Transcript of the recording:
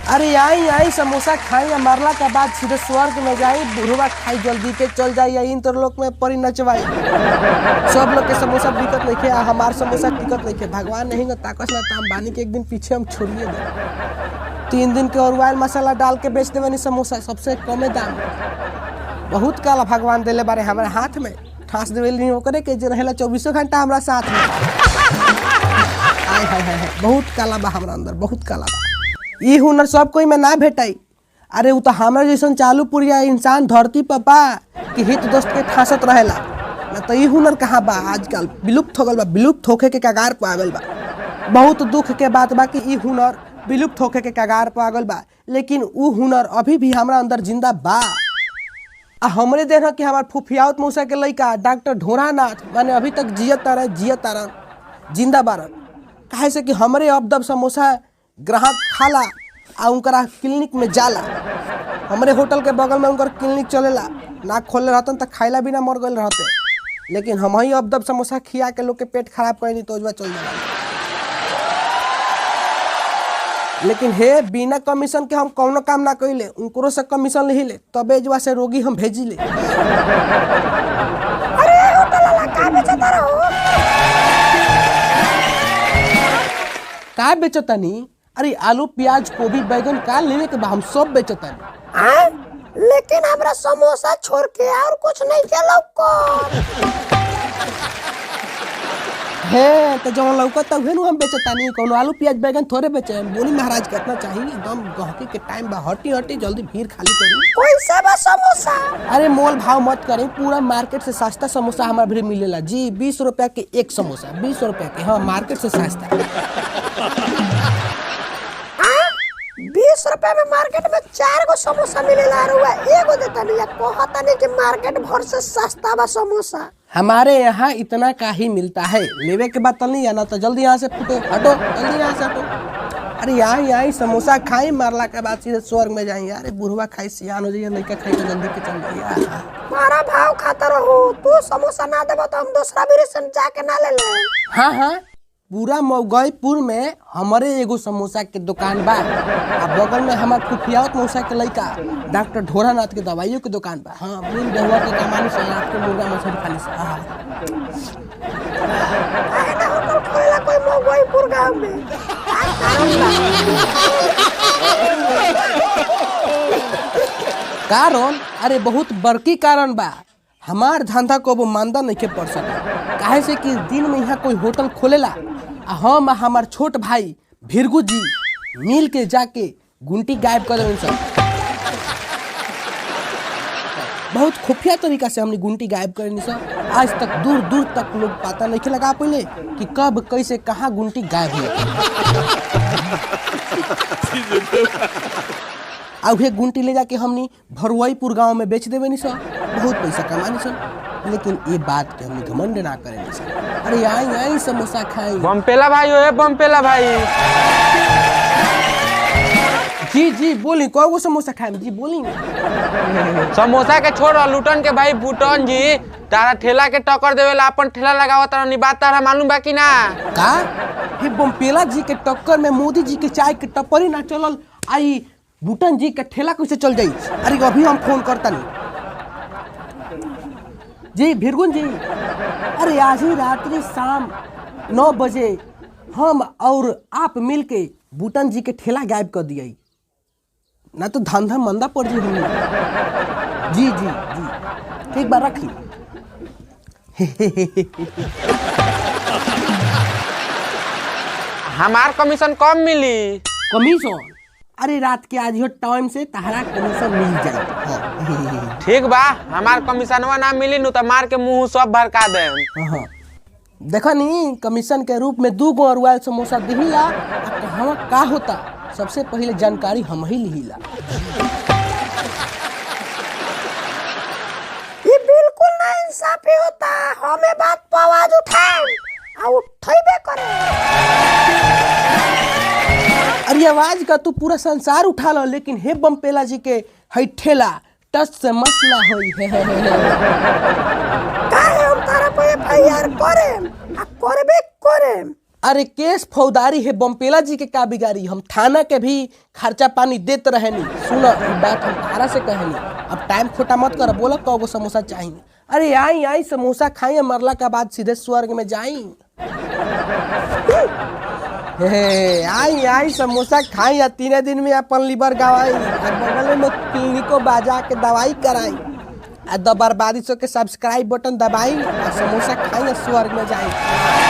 अरे आई आई समोसा खाई मरला के बाद सीधे स्वर्ग में जाई, बुढ़वा खाई जल्दी के चल जाई, इंद्रलोक में परी नचवाई। सब लोग के समोसा बिकत नहीं खे, हमार समोसा टिकत नहीं खे। भगवान नहीं न ताकस ना ताम बानी के एक दिन पीछे हम छोड़िए दे। 3 दिन के ऑयल मसाला डाल के बेच देवे समोसा सबसे कमे दाम। बहुत काला भगवान दिले बारे हमारे हाथ में, ठास देवे नहीं होकर के जो रहेला 24 घंटा हमारा साथ में। हाय हाय हाय बहुत काला बा हमारा अंदर, बहुत काला बा। ई हुनर सब कोई में ना भेटाई। अरे वो तो हमारे जैसन चालू पुरिया इंसान धरती पर बा कि हित दोस्त के ठासत रहेला ना। तो ई हुनर कहाँ बा, आजकल विलुप्त हो गल बा, विलुप्त होके के कगार पर आ गल बा। बहुत दुख के बात बा कि ई हुनर विलुप्त होके के कगार पर आ गल बा, लेकिन ऊ हुनर अभी भी हमारा अंदर जिंदा बा। हमरे देना कि हमार फुफियावत मौसा के लड़का डॉक्टर ढोरानाथ माने अभी तक जियत तारन जिंदा बारन। काहे से कि हमरे अबदब समोसा ग्राहक खाला आ उनकरा क्लिनिक में जाला। हमरे होटल के बगल में उनकर क्लिनिक चलेला, ना खोले रहतन तो खाइला बिना मर गए रहते। लेकिन हम ही अबदब समोसा खिया के लोग के पेट खराब करेनी तो चल जाला। लेकिन हे बिना कमीशन के हम कौनो काम ना कइले, उनको से कमीशन लिहिले तबे एजवा से रोगी हम भेजिले। अरे होटल वाला का बेचता रहो? का बेचतानी? अरे आलू प्याज गोभी बैगन का लेवे के बा हम सब बेचतानी। लेकिन हमरा समोसा छोड़ के और कुछ नहीं के लौको। हे तो जवन लौकत उहे नु हम बेचतानी, कोनो आलू प्याज बैगन थोड़े बेचे। बोली महाराज कितना चाहिए, एकदम गहकी के टाइम बा, हटी हटी जल्दी भीड़ खाली करी। कैसे बा समोसा? अरे मोल भाव मत करें, पूरा मार्केट से सस्ता समोसा हमारे भी मिलेला जी। 20 रुपया के एक समोसा, 20 रुपया के। हाँ मार्केट से सस्ता। 20 रुपए में मार्केट में 4 गो समोसा मिलेला, एगो देता नहीं। कहता नहीं कि मार्केट भर से सस्ता बा समोसा। हमारे यहाँ इतना का ही मिलता है, लेवे के बाद नहीं आना तो जल्दी यहाँ से फुटो, हटो जल्दी यहाँ से हटो। अरे यहाँ समोसा खाई मरला के बाद सीधे स्वर्ग में जाएंगे। अरे बुढ़वा खाई सियान हो जाइए, लड़का खाई तो जल्दी के चल जाइए। मारा भाव खाता रहो, तू समोसा ना देबो तो हम दूसरा भी रेशन जाके ना ले ले। हाँ हाँ पूरा मऊगईपुर में हमारे एगो समोसा के दुकान बा, बगल में हमार फुफियावत मौसा के लड़का डॉक्टर ढोरानाथ के दवाइयों की दुकान बा। हाँ मिल गहुआ के कमानी से आपके मुर्गा मछली खाली से। होटल खोलेला कोई मऊगईपुर गांव में? कारण? अरे बहुत बड़की कारण बा। हमार धंधा को वो मानदा नहीं के पड़ सका। काहे से कि दिन में यहाँ कोई होटल खोलेला, हम हमार छोट भाई भिरगू जी मिल के जाके गुंटी गायब कर देवे सब। बहुत खुफिया तरीका से हमने गुंटी गायब करनी सब। आज तक दूर दूर तक लोग पता नहीं लगा पहले कि कब कैसे कहाँ गुंटी गायब हुई। अब गुंटी ले जाके हमनी भरुआईपुर गांव में बेच देवे सब, बहुत पैसा कमानी सब। लेकिन ये बात के हमने घमंड ना करें सब। अरे आई समोसा खाई। बमपेला भाई हो, बमपेला भाई। जी जी बोली, कौन समोसा खाए जी बोली। समोसा के छोड़ लुटन के भाई बुटन जी तारा ठेला के टक्कर देवेला, अपन ठेला लगावा तारा बात तारा मालूम बा कि ना? का हे बमपेला जी के टक्कर में मोदी जी के चाय के टपरी ना चलल, आई बुटन जी के ठेला कैसे चल जाई? अरे अभी हम फोन करता नहीं जी भिरगुन जी। अरे आज ही रात्रि शाम 9 बजे हम और आप मिल के बुटन जी के ठेला गायब कर दिया, ना तो धंधा मंदा पड़ जी हमने। जी जी जी एक बार रखी। हमार कमीशन कम मिली। कमीशन? अरे रात के आज टाइम से तहरा कमीशन मिल जाए। ठीक बा, हमार कमीशनवा ना मिली नु तो मार के मुंह सब भड़का दे। हाँ देखा नहीं, कमीशन के रूप में 2 गो अरुआल समोसा दिहिला, कहवा का होता सबसे पहले जानकारी हम ही लिहिला। ये बिल्कुल ना इंसाफी होता। हमें बात पर आवाज उठाए और उठैबे करे। अरे आवाज का तू पूरा संसार उठा लो, लेकिन हे बमपेला जी के हई ठेला टच से मसला होई है। काहे हम तारा पे एफआईआर करे आ करबे करे। अरे केस फौदारी है बमपेला जी के का बिगाड़ी, हम थाना के भी खर्चा पानी देते रहे नहीं। सुनो बात हम तारा से कहनी, अब टाइम खोटा मत कर, बोलो कौ समोसा चाहिए। अरे आई आई समोसा खाइए, मरला के बाद सीधे स्वर्ग में जाई। आई आई समोसा खाई, 3 दिन में अपन लीवर गवाई, बगल में क्लिनिको बाजा के दवाई कराई, बर्बादी सो के सब्सक्राइब बटन दबाई, समोसा खाई स्वर्ग में जाई।